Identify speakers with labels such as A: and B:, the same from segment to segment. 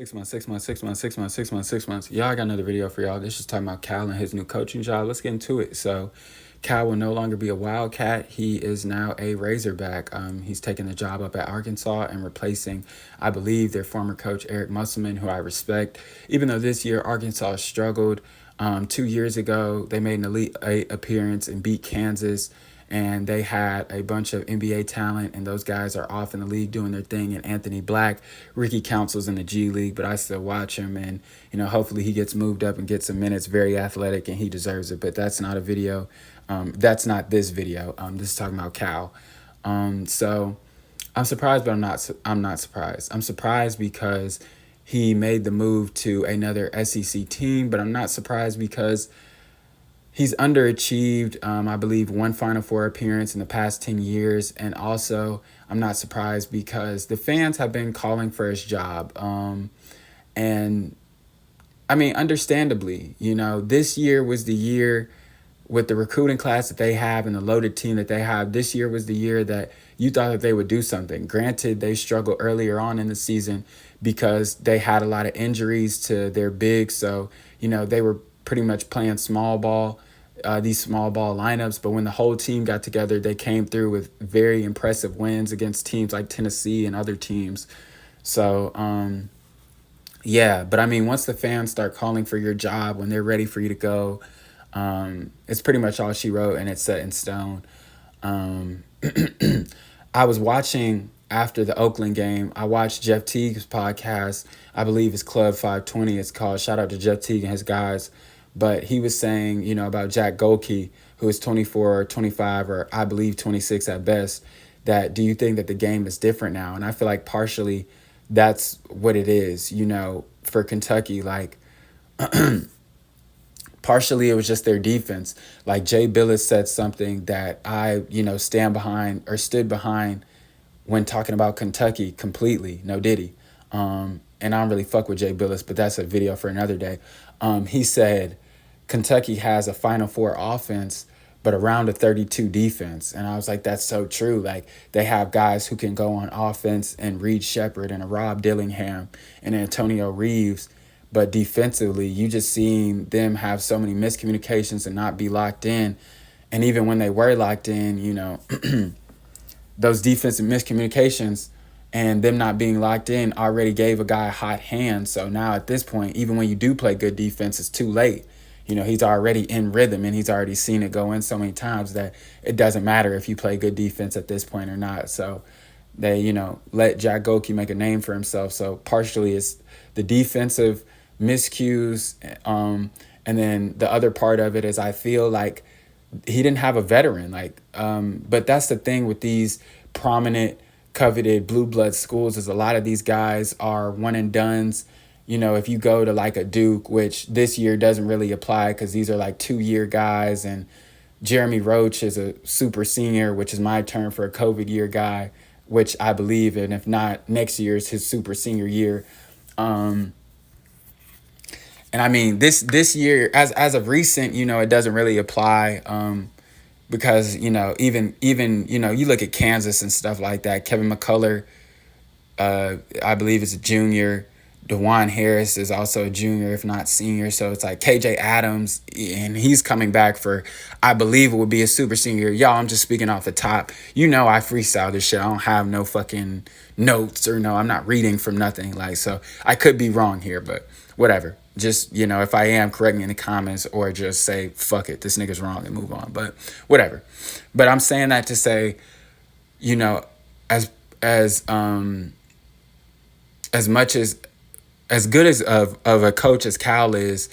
A: 6 months, 6 months, 6 months, 6 months, 6 months, 6 months. Y'all, I got another video for y'all. This is talking about Cal and his new coaching job. Let's get into it. So, Cal will no longer be a Wildcat. He is now a Razorback. He's taking the job up at Arkansas and replacing, I believe, their former coach, Eric Musselman, who I respect. Even though this year Arkansas struggled, 2 years ago, they made an Elite Eight appearance and beat Kansas, and they had a bunch of NBA talent, and those guys are off in the league doing their thing. And Anthony Black, Ricky Council's in the G League, but I still watch him, and hopefully he gets moved up and gets some minutes. Very athletic, and he deserves it. But that's not a video. That's not this video. This is talking about Cal. So I'm surprised, but I'm not surprised. I'm surprised because he made the move to another SEC team, but I'm not surprised because he's underachieved. I believe one Final Four appearance in the past 10 years. And also, I'm not surprised because the fans have been calling for his job. And I mean, understandably, this year was the year with the recruiting class that they have and the loaded team that they have. This year was the year that you thought that they would do something. Granted, they struggled earlier on in the season because they had a lot of injuries to their bigs. So, they were pretty much playing small ball, these small ball lineups. But when the whole team got together, they came through with very impressive wins against teams like Tennessee and other teams. So, yeah, but I mean, once the fans start calling for your job, when they're ready for you to go, it's pretty much all she wrote, and it's set in stone. I was watching after the Oakland game. I watched Jeff Teague's podcast. I believe it's Club 520. It's called. Shout out to Jeff Teague and his guys. But he was saying, about Jack Golke, who is 24 or 25, or I believe 26 at best, that do you think that the game is different now? And I feel like partially that's what it is, for Kentucky. Like, partially it was just their defense. Like Jay Billis said something that I, stand behind or stood behind when talking about Kentucky completely. No diddy. And I don't really fuck with Jay Billis, but that's a video for another day. He said Kentucky has a Final Four offense, but around a 32 defense. And I was like, that's so true. Like, they have guys who can go on offense, and Reed Shepherd and a Rob Dillingham and Antonio Reeves. But defensively, you just seen them have so many miscommunications and not be locked in. And even when they were locked in, those defensive miscommunications and them not being locked in already gave a guy a hot hand. So now at this point, even when you do play good defense, it's too late. He's already in rhythm, and he's already seen it go in so many times that it doesn't matter if you play good defense at this point or not. So they, let Jack Golke make a name for himself. So partially it's the defensive miscues. And then the other part of it is I feel like he didn't have a veteran. But that's the thing with these prominent, coveted blue blood schools is a lot of these guys are one and dones. If you go to like a Duke, which this year doesn't really apply because these are like 2-year guys, and Jeremy Roach is a super senior, which is my term for a COVID year guy, which I believe, and if not, next year is his super senior year. And I mean, this year, as of recent, it doesn't really apply, because even you look at Kansas and stuff like that. Kevin McCullough, I believe, is a junior. DeJuan Harris is also a junior, if not senior. So it's like KJ Adams, and he's coming back for, I believe it would be a super senior. Y'all, I'm just speaking off the top. I freestyle this shit. I don't have no fucking notes, or no, I'm not reading from nothing. So I could be wrong here, but whatever. Just, if I am, correct me in the comments, or just say, fuck it, this nigga's wrong, and move on. But whatever. But I'm saying that to say, as much as good of a coach as Cal is,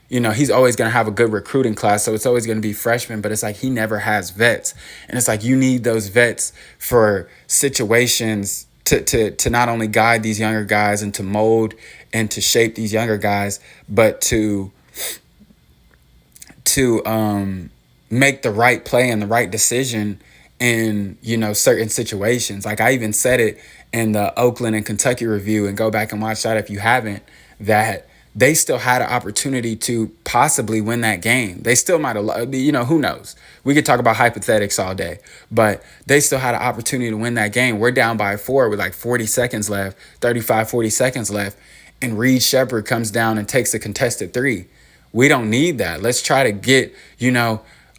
A: he's always going to have a good recruiting class. So it's always going to be freshmen, but it's like he never has vets. And it's like you need those vets for situations to not only guide these younger guys and to mold and to shape these younger guys, but to make the right play and the right decision in, certain situations. Like I even said it in the Oakland and Kentucky review, and go back and watch that if you haven't, that they still had an opportunity to possibly win that game. They still might have, who knows? We could talk about hypothetics all day, but they still had an opportunity to win that game. We're down by 4 with like 40 seconds left, 35, 40 seconds left, and Reed Shepherd comes down and takes a contested three. We don't need that. Let's try to get,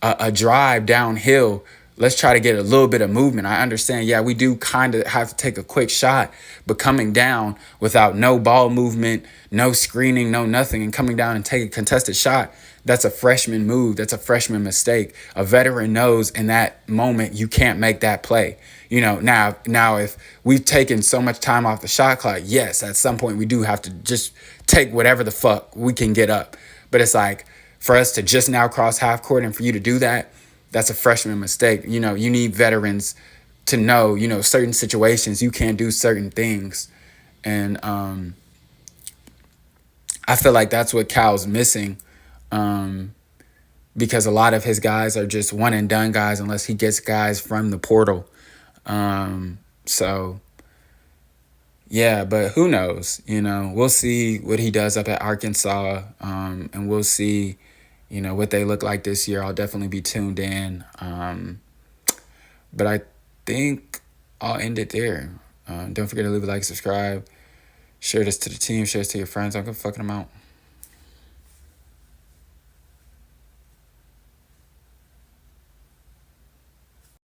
A: a drive downhill. Let's try to get a little bit of movement. I understand, yeah, we do kind of have to take a quick shot, but coming down without no ball movement, no screening, no nothing, and coming down and take a contested shot, that's a freshman move. That's a freshman mistake. A veteran knows in that moment you can't make that play. Now if we've taken so much time off the shot clock, yes, at some point we do have to just take whatever the fuck we can get up. But it's like, for us to just now cross half court and for you to do that, that's a freshman mistake. You need veterans to know, certain situations you can't do certain things. And I feel like that's what Cal's missing, because a lot of his guys are just one and done guys unless he gets guys from the portal. So, yeah, but who knows? We'll see what he does up at Arkansas, and we'll see, what they look like this year. I'll definitely be tuned in. But I think I'll end it there. Don't forget to leave a like, subscribe, share this to the team, share this to your friends. I'm gonna fucking them out.